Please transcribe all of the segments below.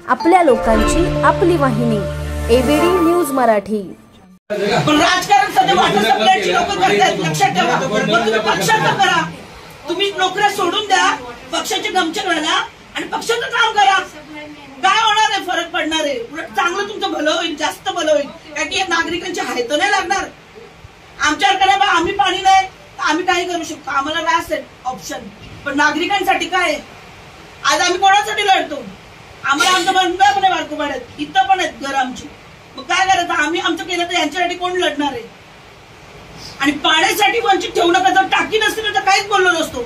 आपल्या लोकांची आपली वाहिनी एबीडी न्यूज मराठी। पण राजकारण सध्या वाटत सगळ्यांची लोक करतात, लक्षात ठेवा। तुम्ही पक्षाचं करा, तुम्ही नोकऱ्या सोडून द्या, पक्षाचे गमछे घाला आणि पक्षाचं काम करा। काय होणार आहे, फरक पडणार आहे, उलट चांगलं तुमचं भलं होईल, जास्त भलं होईल। कारण की नागरिकांची हाय तर नाही लागणार। आमच्याकडे बा आम्ही पाणी नाही तर आम्ही काही करू शकतो, आम्हाला रास आहे ऑप्शन, पण नागरिकांसाठी काय? आज आम्ही कोणासाठी लढतो? आम्हाला आमचं बंद पण बारको पाड्यात इथं पण आहेत घर आमची, मग काय करायचं? आम्ही आमचं केलं तर यांच्यासाठी कोण लढणार आहे? आणि पाण्यासाठी वंचित ठेवू नका। जर टाकी नसती तर काहीच बोललो नसतो।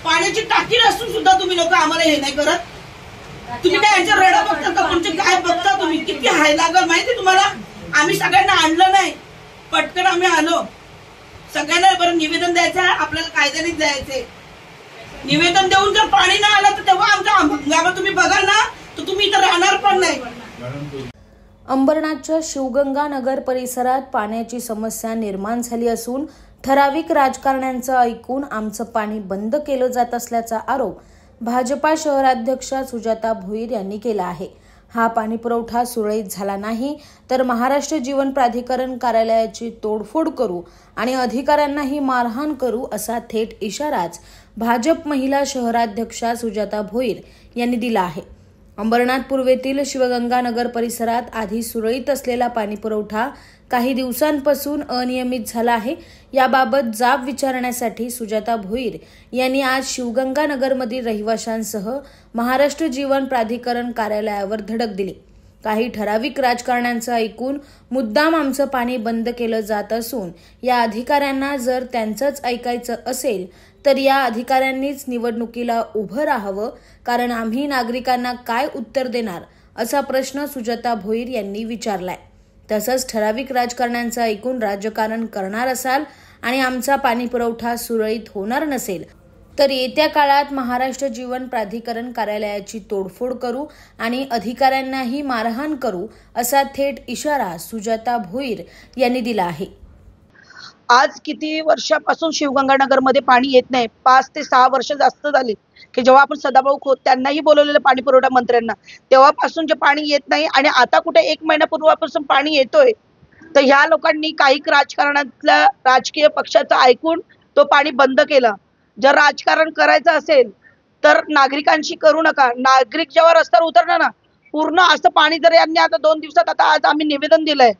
पाण्याची टाकी नसून सुद्धा तुम्ही लोक आम्हाला हे नाही करत। तुम्ही काय यांच्या रेडा बघता का? तुमचे काय बघता तुम्ही? किती हाय लागल माहिती तुम्हाला? आम्ही सगळ्यांना आणलं नाही, पटकन आम्ही आलो। सगळ्यांना बरं निवेदन द्यायचं आहे, आपल्याला कायद्याने द्यायचे। निवेदन देऊन जर पाणी नाही आलं तर तेव्हा आमचा हंगामा तुम्ही बघाल ना, तर तुम्ही इथं राहणार पण नाही। अंबरनाथच्या शिवगंगा नगर परिसरात पाण्याची समस्या निर्माण झाली असून ठराविक राजकारण्यांचं ऐकून आमचं पाणी बंद केलं जात असल्याचा आरोप भाजपा शहराध्यक्षा सुजाता भोईर यांनी केला आहे। हा पाणी पुरवठा सुरळीत झाला नाही तर महाराष्ट्र जीवन प्राधिकरण कार्यालयाची तोडफोड करू आणि अधिकाऱ्यांनाही मारहाण करू असा थेट इशाराच भाजप महिला शहराध्यक्षा सुजाता भोईर यांनी दिला आहे। अंबरनाथ पूर्वेतील शिवगंगा नगर परिसरात आधी सुरळीत असलेला पाणी पुरवठा काही दिवसांपासून अनियमित झाला आहे। याबाबत जाब विचारण्यासाठी सुजाता भोईर यांनी आज शिवगंगा नगरमधील रहिवाशांसह महाराष्ट्र जीवन प्राधिकरण कार्यालयावर धडक दिली। काही ठराविक राजकारण्यांचं ऐकून मुद्दाम आमचं पाणी बंद केलं जात असून या अधिकाऱ्यांना जर त्यांचंच ऐकायचं असेल तर या अधिकाऱ्यांनीच निवडणुकीला उभं राहावं, कारण आम्ही नागरिकांना काय उत्तर देणार असा प्रश्न सुजाता भोईर यांनी विचारलाय। तसंच ठराविक राजकारण्यांचं ऐकून राजकारण करणार असाल आणि आमचा पाणी पुरवठा सुरळीत होणार नसेल तर येत्या काळात महाराष्ट्र जीवन प्राधिकरण कार्यालयाची तोडफोड करू आणि अधिकाऱ्यांनाही मारहाण करू असा थेट इशारा सुजाता भोईर यांनी दिला आहे। आज किती वर्षापासून शिवगंगानगर मध्ये पाणी येत नाही? 5 ते 6 वर्ष जास्त झाली की जेव्हा आपण सदाभाऊ खोत त्यांनाही बोलवलेलं पाणी पुरवठा मंत्र्यांना, तेव्हापासून जे पाणी येत नाही आणि आता कुठे 1 महिन्यापूर्वापासून पाणी येतोय। तर ह्या लोकांनी काही राजकारणातल्या राजकीय पक्षाचं ऐकून तो पाणी बंद केला। जर राजकारण करायचं असेल तर नागरिकांशी करू नका। नागरिक जेव्हा रस्त्यावर उतरणार ना, पूर्ण असं पाणी जर यांनी आता 2 दिवसात, आता आज आम्ही निवेदन दिलंय,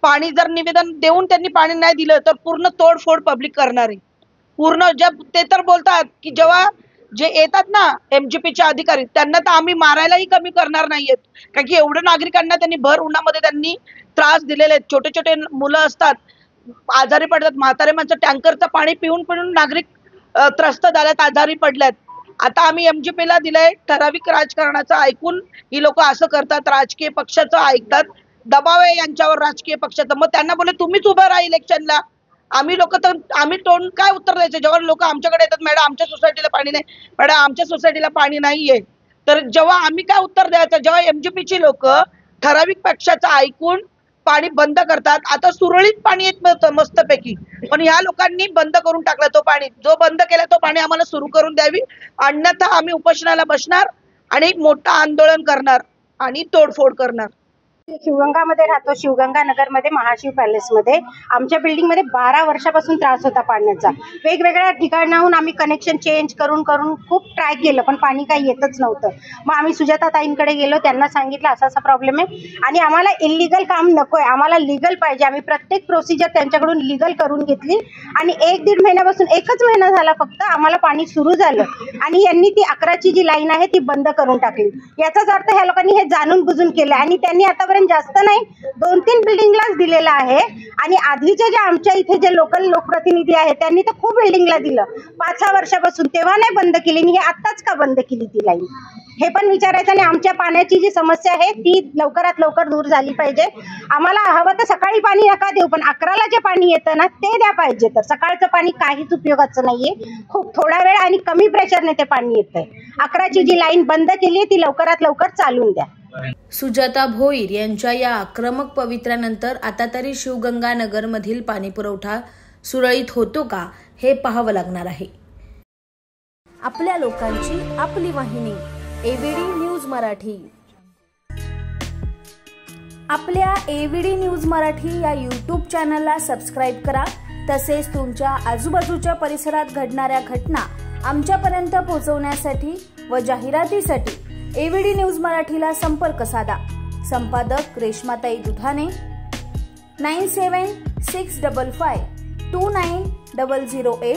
पाणी जर निवेदन देऊन त्यांनी पाणी नाही दिलं तर पूर्ण तोडफोड पब्लिक करणार आहे। पूर्ण जब ते तर बोलतात की जेव्हा जे येतात ना एमजीपीचे अधिकारी, त्यांना तर आम्ही मारायलाही कमी करणार नाहीयेत, कारण की एवढं नागरिकांना त्यांनी भर उन्हामध्ये त्यांनी त्रास दिलेले आहेत। छोटे छोटे मुलं असतात, आजारी पडतात, म्हातारे माणसं टँकरचं पाणी पिऊन पिऊन नागरिक त्रस्त झाल्यात, आजारी पडल्यात। आता आम्ही एमजीपीला दिलंय, ठराविक राजकारणाचं ऐकून ही लोक असं करतात, राजकीय पक्षाचं ऐकतात, दबाव आहे यांच्यावर राजकीय पक्षाचा। मग त्यांना बोले तुम्हीच उभं राहा इलेक्शनला। आम्ही लोक तर आम्ही तोंड काय उत्तर द्यायचं? जेव्हा लोक आमच्याकडे येतात, मॅडम आमच्या सोसायटीला पाणी नाही, मॅडम आमच्या सोसायटीला पाणी नाहीये, तर जेव्हा आम्ही काय उत्तर द्यायचं? जेव्हा एमजीपीची लोक ठराविक पक्षाचं ऐकून पाणी बंद करतात, आता सुरळीत पाणी येत नव्हतं मस्तपैकी, पण ह्या लोकांनी बंद करून टाकला तो पाणी। जो बंद केला तो पाणी आम्हाला सुरू करून द्यावी, अन्यथा आम्ही उपोषणाला बसणार आणि मोठं आंदोलन करणार आणि तोडफोड करणार। शिवगंगामध्ये राहतो, शिवगंगा नगरमध्ये महाशिव पॅलेसमध्ये आमच्या बिल्डिंगमध्ये 12 वर्षापासून त्रास होता पाण्याचा। वेगवेगळ्या ठिकाणाहून आम्ही कनेक्शन चेंज करून खूप ट्राय केलं, पण पाणी काही येतच नव्हतं। मग आम्ही सुजाता ताईंकडे गेलो, त्यांना सांगितलं असा असा प्रॉब्लेम आहे आणि आम्हाला इल्लीगल काम नकोय, आम्हाला लीगल पाहिजे। आम्ही प्रत्येक प्रोसिजर त्यांच्याकडून लीगल करून घेतली आणि 1-1.5 महिन्यापासून, 1च महिना झाला फक्त, आम्हाला पाणी सुरू झालं आणि यांनी ती 11ची जी लाईन आहे ती बंद करून टाकली। याचाच अर्थ ह्या लोकांनी हे जाणून बुजून केलं आणि त्यांनी आता जास्त नाही 2-3 बिल्डिंगलाच दिलेला आहे आणि आधीचे जे आमच्या इथे जे लोकप्रतिनिधी आहेत त्यांनी तर खूप बिल्डिंगला दिलं 5-6 वर्षापासून, तेव्हा नाही बंद केली आणि हे आत्ताच का बंद केली ती लाईन, हे पण विचारायचं। आणि आमच्या पाण्याची जी समस्या आहे ती लवकरात लवकर दूर झाली पाहिजे। आम्हाला हवं तर सकाळी पाणी नका देऊ, पण 11ला जे पाणी येतं ना ते द्या पाहिजे। तर सकाळचं पाणी काहीच उपयोगाचं नाहीये, खूप थोडा वेळ आणि कमी प्रेशरने ते पाणी येतंय। 11ची जी लाईन बंद केली ती लवकरात लवकर चालून द्या। सुजाता भोईर यांच्या या आक्रमक पवित्र्यानंतर आता तरी शिवगंगा नगरमधील पाणी पुरवठा सुरळीत होतो का हे पाहावं लागणार आहे। आपल्या लोकांची आपली वाहिनी एबीडी न्यूज मराठी। आपल्या AVD न्यूज मराठी या यूट्यूब चॅनलला सबस्क्राईब करा। तसेच तुमच्या आजूबाजूच्या परिसरात घडणाऱ्या घटना आमच्यापर्यंत पोहोचवण्यासाठी व जाहिरातीसाठी AVD न्यूज मराठीला संपर्क साधा। संपादक रेश्माताई दुधाने 9765529008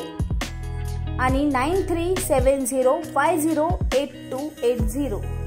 आणि 9370508280।